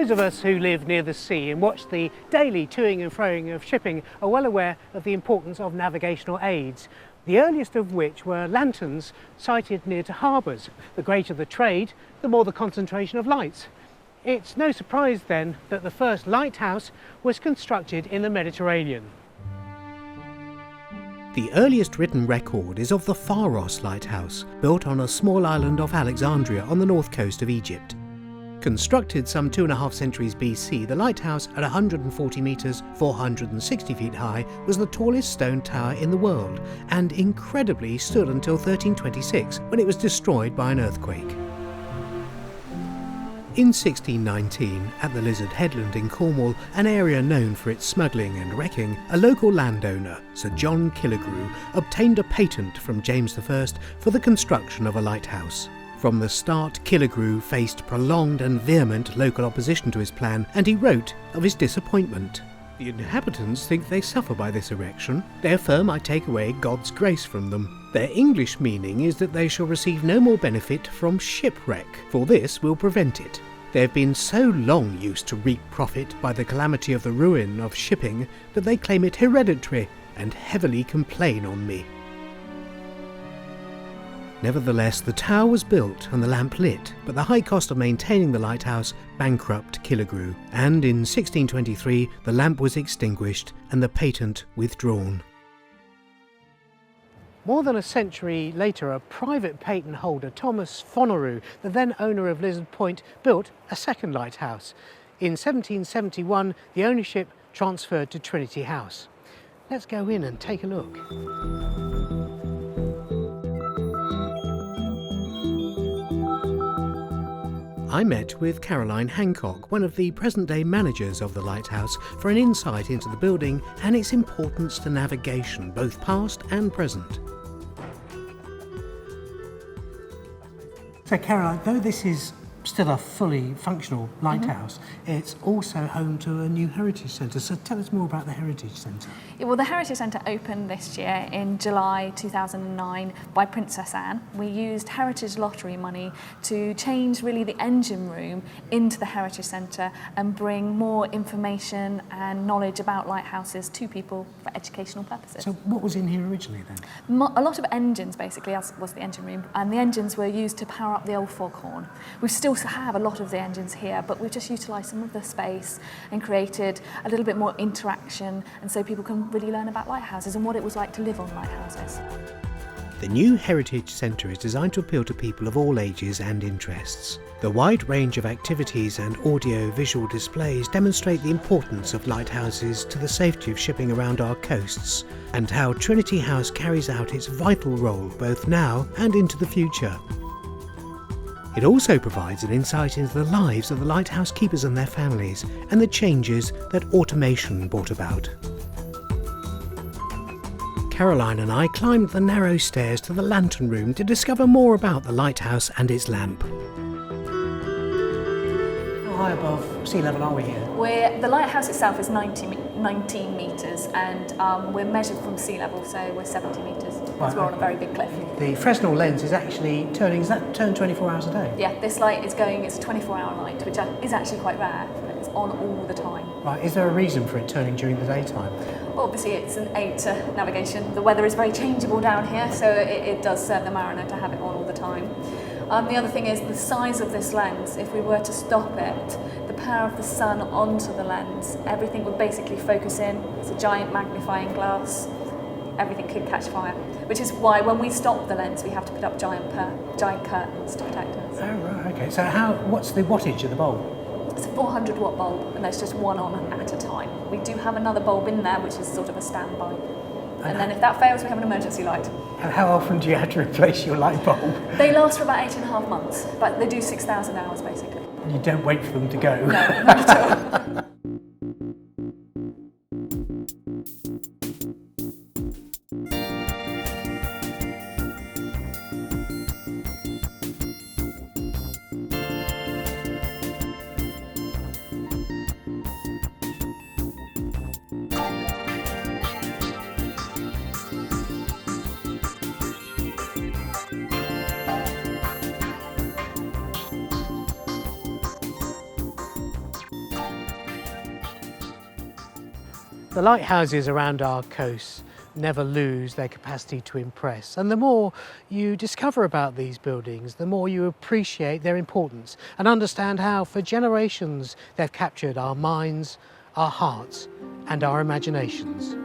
Those of us who live near the sea and watch the daily toing and froing of shipping are well aware of the importance of navigational aids, the earliest of which were lanterns sited near to harbours. The greater the trade, the more the concentration of lights. It's no surprise then that the first lighthouse was constructed in the Mediterranean. The earliest written record is of the Pharos lighthouse, built on a small island off Alexandria on the north coast of Egypt. Constructed some 2.5 centuries BC, the lighthouse at 140 metres, 460 feet high, was the tallest stone tower in the world, and incredibly stood until 1326, when it was destroyed by an earthquake. In 1619, at the Lizard Headland in Cornwall, an area known for its smuggling and wrecking, a local landowner, Sir John Killigrew, obtained a patent from James I for the construction of a lighthouse. From the start, Killigrew faced prolonged and vehement local opposition to his plan, and he wrote of his disappointment. The inhabitants think they suffer by this erection. They affirm I take away God's grace from them. Their English meaning is that they shall receive no more benefit from shipwreck, for this will prevent it. They have been so long used to reap profit by the calamity of the ruin of shipping that they claim it hereditary and heavily complain on me. Nevertheless, the tower was built and the lamp lit, but the high cost of maintaining the lighthouse bankrupted Killigrew, and in 1623 the lamp was extinguished and the patent withdrawn. More than a century later, a private patent holder, Thomas Fonoru, the then owner of Lizard Point, built a second lighthouse. In 1771, the ownership transferred to Trinity House. Let's go in and take a look. I met with Caroline Hancock, one of the present-day managers of the lighthouse, for an insight into the building and its importance to navigation, both past and present. So Caroline, though this is still a fully functional lighthouse, it's also home to a new heritage centre. So tell us more about the heritage centre. Yeah, well, the Heritage Centre opened this year in July 2009 by Princess Anne. We used Heritage Lottery money to change really the engine room into the Heritage Centre and bring more information and knowledge about lighthouses to people for educational purposes. So what was in here originally then? A lot of engines basically, as was the engine room, and the engines were used to power up the old foghorn. We still have a lot of the engines here, but we've just utilised some of the space and created a little bit more interaction, and so people can really learn about lighthouses and what it was like to live on lighthouses. The new Heritage Centre is designed to appeal to people of all ages and interests. The wide range of activities and audio-visual displays demonstrate the importance of lighthouses to the safety of shipping around our coasts, and how Trinity House carries out its vital role both now and into the future. It also provides an insight into the lives of the lighthouse keepers and their families, and the changes that automation brought about. Caroline and I climbed the narrow stairs to the lantern room to discover more about the lighthouse and its lamp. How high above sea level are we here? The lighthouse itself is 19 metres, and we're measured from sea level, so we're 70 metres. Right, So we're on a very big cliff. The Fresnel lens is actually turning, is that turned 24 hours a day? Yeah, this light is going, it's a 24-hour light, which is actually quite rare, but it's on all the time. Right, is there a reason for it turning during the daytime? Obviously, it's an aid to navigation. The weather is very changeable down here, so it does serve the mariner to have it on all the time. The other thing is the size of this lens. If we were to stop it, the power of the sun onto the lens, everything would basically focus in. It's a giant magnifying glass. Everything could catch fire, which is why when we stop the lens, we have to put up giant curtains to protect us. Oh, right, okay. So what's the wattage of the bulb? It's a 400 watt bulb, and there's just one on at a time. We do have another bulb in there, which is sort of a standby. And then if that fails, we have an emergency light. And how often do you have to replace your light bulb? They last for about 8.5 months, but they do 6,000 hours basically. You don't wait for them to go? No, not at all. The lighthouses around our coast never lose their capacity to impress, and the more you discover about these buildings, the more you appreciate their importance and understand how for generations they've captured our minds, our hearts and our imaginations.